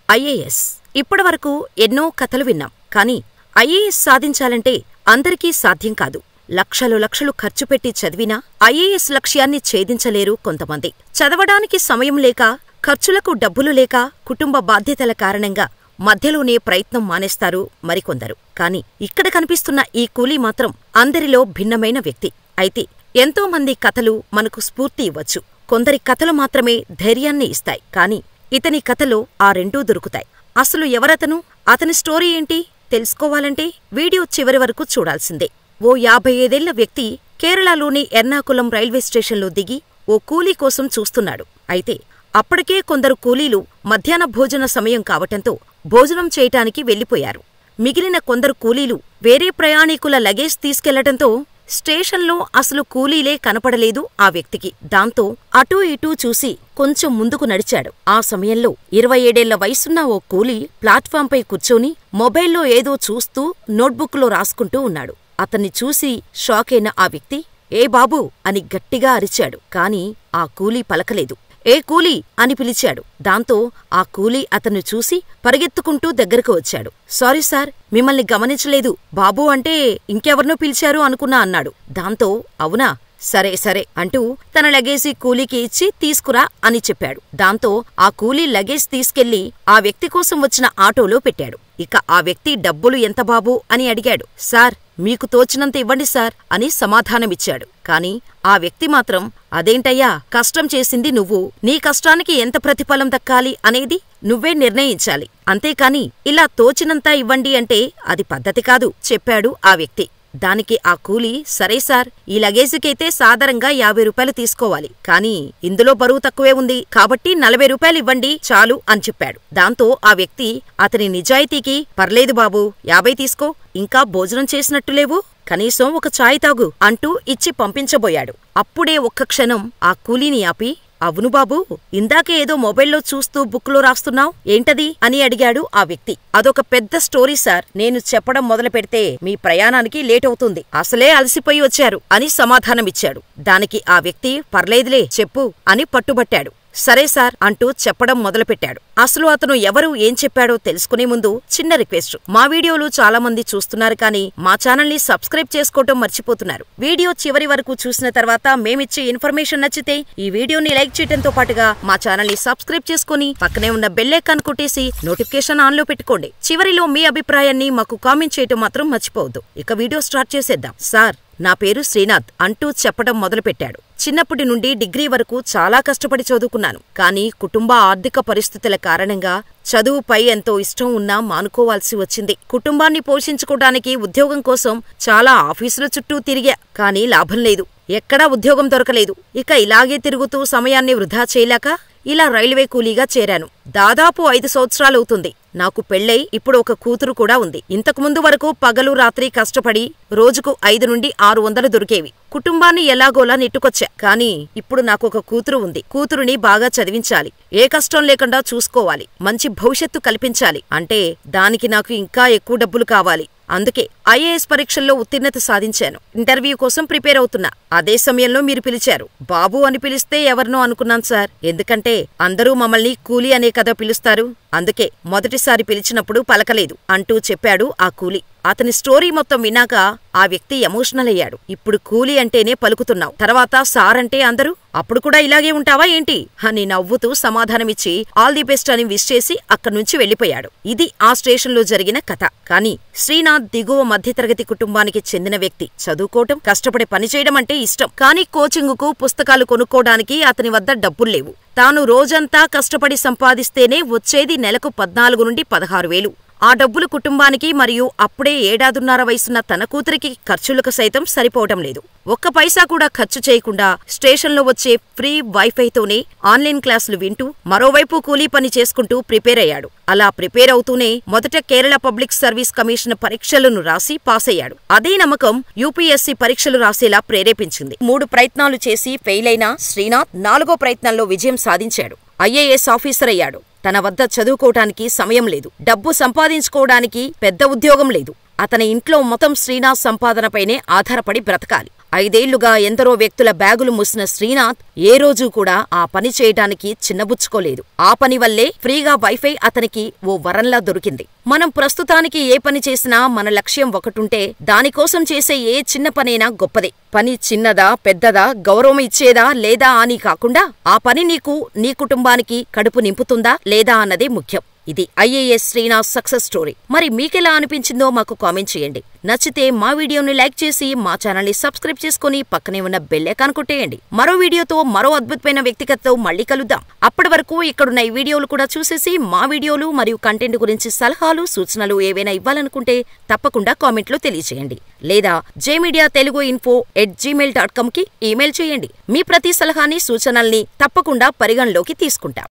IAS. ఇప్పటివరకు ఎన్నో కథలు విన్నాం. కానీ ఐఏఎస్ సాధించాలంటే అందరికీ సాధ్యం కాదు. లక్షలు ఖర్చు పెట్టి చదివినా ఐఏఎస్ లక్ష్యాన్ని ఛేదించలేరు కొంతమంది. చదవడానికి సమయం లేక, ఖర్చులకు డబ్బులు లేక, కుటుంబ బాధ్యతల కారణంగా మధ్యలోనే ప్రయత్నం మానేస్తారు మరికొందరు. కాని ఇక్కడ కనిపిస్తున్న ఈ కూలీ మాత్రం అందరిలో భిన్నమైన వ్యక్తి. అయితే ఎంతోమంది కథలు మనకు స్ఫూర్తి ఇవ్వచ్చు. కొందరి కథలు మాత్రమే ధైర్యాన్ని ఇస్తాయి. కాని ఇతని కథలో ఆ రెండూ దొరుకుతాయి. అసలు ఎవరతను, అతని స్టోరీ ఏంటి తెలుసుకోవాలంటే వీడియో చివరి వరకు చూడాల్సిందే. ఓ 55 ఏళ్ల వ్యక్తి కేరళలోని ఎర్నాకులం రైల్వే స్టేషన్లో దిగి ఓ కూలీ కోసం చూస్తున్నాడు. అయితే అప్పటికే కొందరు కూలీలు మధ్యాహ్న భోజన సమయం కావటంతో భోజనం చేయటానికి వెళ్లిపోయారు. మిగిలిన కొందరు కూలీలు వేరే ప్రయాణికుల లగేజ్ తీసుకెళ్లటంతో స్టేషన్లో అసలు కూలీలే కనపడలేదు ఆ వ్యక్తికి. దాంతో అటూ ఇటూ చూసి కొంచెం ముందుకు నడిచాడు. ఆ సమయంలో 27 ఏళ్ల వయసున్న ఓ కూలీ ప్లాట్ఫాంపై కూర్చొని మొబైల్లో ఏదో చూస్తూ నోట్బుక్లో రాసుకుంటూ ఉన్నాడు. అతన్ని చూసి షాకైన ఆ వ్యక్తి "ఏ బాబూ" అని గట్టిగా అరిచాడు. కాని ఆ కూలీ పలకలేదు. "ఏ కూలీ" అని పిలిచాడు. దాంతో ఆ కూలీ అతన్ని చూసి పరిగెత్తుకుంటూ దగ్గరకు వచ్చాడు. "సారీ సార్, మిమ్మల్ని గమనించలేదు. బాబూ అంటే ఇంకెవర్నో పిలిచారు అనుకున్నా" అన్నాడు. దాంతో "అవునా, సరే సరే" అంటూ తన లగేజీ కూలీకి ఇచ్చి "తీసుకురా" అని చెప్పాడు. దాంతో ఆ కూలీ లగేజ్ తీసుకెళ్లి ఆ వ్యక్తి కోసం వచ్చిన ఆటోలో పెట్టాడు. ఇక ఆ వ్యక్తి "డబ్బులు ఎంత బాబూ" అని అడిగాడు. "సార్, మీకు తోచినంత ఇవ్వండి సార్" అని సమాధానమిచ్చాడు. కాని ఆ వ్యక్తి మాత్రం "అదేంటయ్యా, కష్టం చేసింది నువ్వు. నీ కష్టానికి ఎంత ప్రతిఫలం దక్కాలి అనేది నువ్వే నిర్ణయించాలి. అంతేకాని ఇలా తోచినంతా ఇవ్వండి అంటే అది పద్ధతి కాదు" చెప్పాడు ఆ వ్యక్తి. దానికి ఆ కూలీ "సరే సార్, ఈ లగేజీకైతే సాధారణంగా 50 రూపాయలు తీసుకోవాలి. కానీ ఇందులో బరువు తక్కువే ఉంది కాబట్టి 40 రూపాయలు ఇవ్వండి చాలు" అని చెప్పాడు. దాంతో ఆ వ్యక్తి అతని నిజాయితీకి "పర్లేదు బాబూ, 50 తీసుకో. ఇంకా భోజనం చేసినట్టు లేవు, కనీసం ఒక చాయ్ తాగు" అంటూ ఇచ్చి పంపించబోయాడు. అప్పుడే ఒక్క క్షణం ఆ కూలీని ఆపి "అవును బాబూ, ఇందాకే ఏదో మొబైల్లో చూస్తూ బుక్లో రాస్తున్నావ్, ఏంటది" అని అడిగాడు ఆ వ్యక్తి. "అదొక పెద్ద స్టోరీ సార్. నేను చెప్పడం మొదలు పెడితే మీ ప్రయాణానికి లేటవుతుంది. అసలే అలసిపోయి వచ్చారు" అని సమాధానమిచ్చాడు. దానికి ఆ వ్యక్తి "పర్లేదులే, చెప్పు" అని పట్టుబట్టాడు. "సరే సార్" అంటూ చెప్పడం మొదలుపెట్టాడు. అసలు అతను ఎవరు, ఏం చెప్పాడో తెలుసుకునే ముందు చిన్న రిక్వెస్ట్. మా వీడియోలు చాలా మంది చూస్తున్నారు కానీ మా ఛానల్ని సబ్స్క్రైబ్ చేసుకోవటం మర్చిపోతున్నారు. వీడియో చివరి వరకు చూసిన తర్వాత మేమిచ్చే ఇన్ఫర్మేషన్ నచ్చితే ఈ వీడియోని లైక్ చేయడంతో పాటుగా మా ఛానల్ని సబ్స్క్రైబ్ చేసుకుని పక్కనే ఉన్న బెల్ ఐకాన్ కొట్టేసి నోటిఫికేషన్ ఆన్లో పెట్టుకోండి. చివరిలో మీ అభిప్రాయాన్ని మాకు కామెంట్ చేయటం మాత్రం మర్చిపోవద్దు. ఇక వీడియో స్టార్ట్ చేసేద్దాం. "సార్, నా పేరు శ్రీనాథ్" అంటూ చెప్పడం మొదలుపెట్టాడు. "చిన్నప్పటి నుండి డిగ్రీ వరకు చాలా కష్టపడి చదువుకున్నాను. కానీ కుటుంబ ఆర్థిక పరిస్థితుల కారణంగా చదువుపై ఎంతో ఇష్టం ఉన్నా మానుకోవాల్సి వచ్చింది. కుటుంబాన్ని పోషించుకోవడానికి ఉద్యోగం కోసం చాలా ఆఫీసుల చుట్టూ తిరిగా. కానీ లాభం లేదు. ఎక్కడా ఉద్యోగం దొరకలేదు. ఇక ఇలాగే తిరుగుతూ సమయాన్ని వృధా చేయలేక ఇలా రైల్వే కూలీగా చేరాను. దాదాపు 5 సంవత్సరాలవుతుంది. నాకు పెళ్ళై ఇప్పుడు ఒక కూతురు కూడా ఉంది. ఇంతకుముందు వరకు పగలు రాత్రి కష్టపడి రోజుకు 5 నుండి 600 దొరికేవి. కుటుంబాన్ని ఎలాగోలా నెట్టుకొచ్చా. కానీ ఇప్పుడు నాకొక కూతురు ఉంది. కూతురుని బాగా చదివించాలి, ఏ కష్టం లేకుండా చూసుకోవాలి, మంచి భవిష్యత్తు కల్పించాలి. అంటే దానికి నాకు ఇంకా ఎక్కువ డబ్బులు కావాలి. అందుకే ఐఏఎస్ పరీక్షల్లో ఉత్తీర్ణత సాధించాను. ఇంటర్వ్యూ కోసం ప్రిపేర్ అవుతున్నా. అదే సమయంలో మీరు పిలిచారు. బాబూ అని పిలిస్తే ఎవరినో అనుకున్నాను సార్. ఎందుకంటే అందరూ మమ్మల్ని కూలీ అనే కదా పిలుస్తారు. అందుకే మొదటిసారి పిలిచినప్పుడు పలకలేదు" అంటూ చెప్పాడు ఆ కూలీ. అతని స్టోరీ మొత్తం విన్నాక ఆ వ్యక్తి ఎమోషనల్ అయ్యాడు. "ఇప్పుడు కూలీ అంటేనే పలుకుతున్నావు, తర్వాత సార్ అంటే అందరూ అప్పుడు కూడా ఇలాగే ఉంటావా ఏంటి" అని నవ్వుతూ సమాధానమిచ్చి ఆల్ ది బెస్ట్ అని విష్ చేసి అక్కడ్నుంచి వెళ్లిపోయాడు. ఇది ఆ స్టేషన్లో జరిగిన కథ. కానీ శ్రీనాథ్ దిగువ మధ్యతరగతి కుటుంబానికి చెందిన వ్యక్తి. చదువుకోవటం, కష్టపడి పనిచేయడం అంటే ఇష్టం. కానీ కోచింగుకు, పుస్తకాలు కొనుక్కోవడానికి అతని వద్ద డబ్బుల్లేవు. తాను రోజంతా కష్టపడి సంపాదిస్తేనే వచ్చేది నెలకు 14 నుండి 16,000. ఆ డబ్బులు కుటుంబానికి మరియు అప్పుడే 7.5 వయసున్న తన కూతురికి ఖర్చులకు సైతం సరిపోవటం లేదు. ఒక్క పైసా కూడా ఖర్చు చేయకుండా స్టేషన్లో వచ్చే ఫ్రీ వైఫైతోనే ఆన్లైన్ క్లాసులు వింటూ మరోవైపు కూలీ పని చేసుకుంటూ ప్రిపేర్ అయ్యాడు. అలా ప్రిపేర్ అవుతూనే మొదట కేరళ పబ్లిక్ సర్వీస్ కమిషన్ పరీక్షలను రాసి పాస్ అయ్యాడు. అదే నమ్మకం యూపీఎస్సీ పరీక్షలు రాసేలా ప్రేరేపించింది. 3 ప్రయత్నాలు చేసి ఫెయిల్ అయిన శ్రీనాథ్ 4వ ప్రయత్నంలో విజయం సాధించాడు. ఐఏఎస్ ఆఫీసర్ అయ్యాడు. తన వద్ద చదువుకోవటానికి సమయం లేదు, డబ్బు సంపాదించుకోవడానికి పెద్ద ఉద్యోగం లేదు. అతని ఇంట్లో మొత్తం శ్రీనాథ్ సంపాదనపైనే ఆధారపడి బ్రతకాలి. 5 ఏళ్లుగా ఎందరో వ్యక్తుల బ్యాగులు మూసిన శ్రీనాథ్ ఏ రోజూ కూడా ఆ పని చేయడానికి చిన్నబుచ్చుకోలేదు. ఆ పని వల్లే ఫ్రీగా వైఫై అతనికి ఓ వరంలా దొరికింది. మనం ప్రస్తుతానికి ఏ పని చేసినా మన లక్ష్యం ఒకటుంటే దానికోసం చేసే ఏ చిన్న పనైనా గొప్పదే. పని చిన్నదా పెద్దదా, గౌరవం ఇచ్చేదా లేదా అని కాకుండా ఆ పని నీకు, నీ కుటుంబానికి కడుపు నింపుతుందా లేదా అన్నదే ముఖ్యం. ఇది ఐఏఎస్ శ్రీనాథ్ సక్సెస్ స్టోరీ. మరి మీకెలా అనిపించిందో మాకు కామెంట్ చేయండి. నచ్చితే మా వీడియోని లైక్ చేసి మా ఛానల్ని సబ్స్క్రైబ్ చేసుకుని పక్కనే ఉన్న బెల్ ఐకాన్ కొట్టేయండి. మరో వీడియోతో మరో అద్భుతమైన వ్యక్తిగతతో మళ్ళీ కలుద్దాం. అప్పటి వరకు ఇక్కడున్న ఈ వీడియోలు కూడా చూసేసి మా వీడియోలు మరియు కంటెంట్ గురించి సలహాలు, సూచనలు ఏవైనా ఇవ్వాలనుకుంటే తప్పకుండా కామెంట్లో తెలియచేయండి. లేదా jmediateluguinfo@gmail.com కి ఈమెయిల్ చేయండి. మీ ప్రతి సలహాని, సూచనల్ని తప్పకుండా పరిగణలోకి తీసుకుంటాం.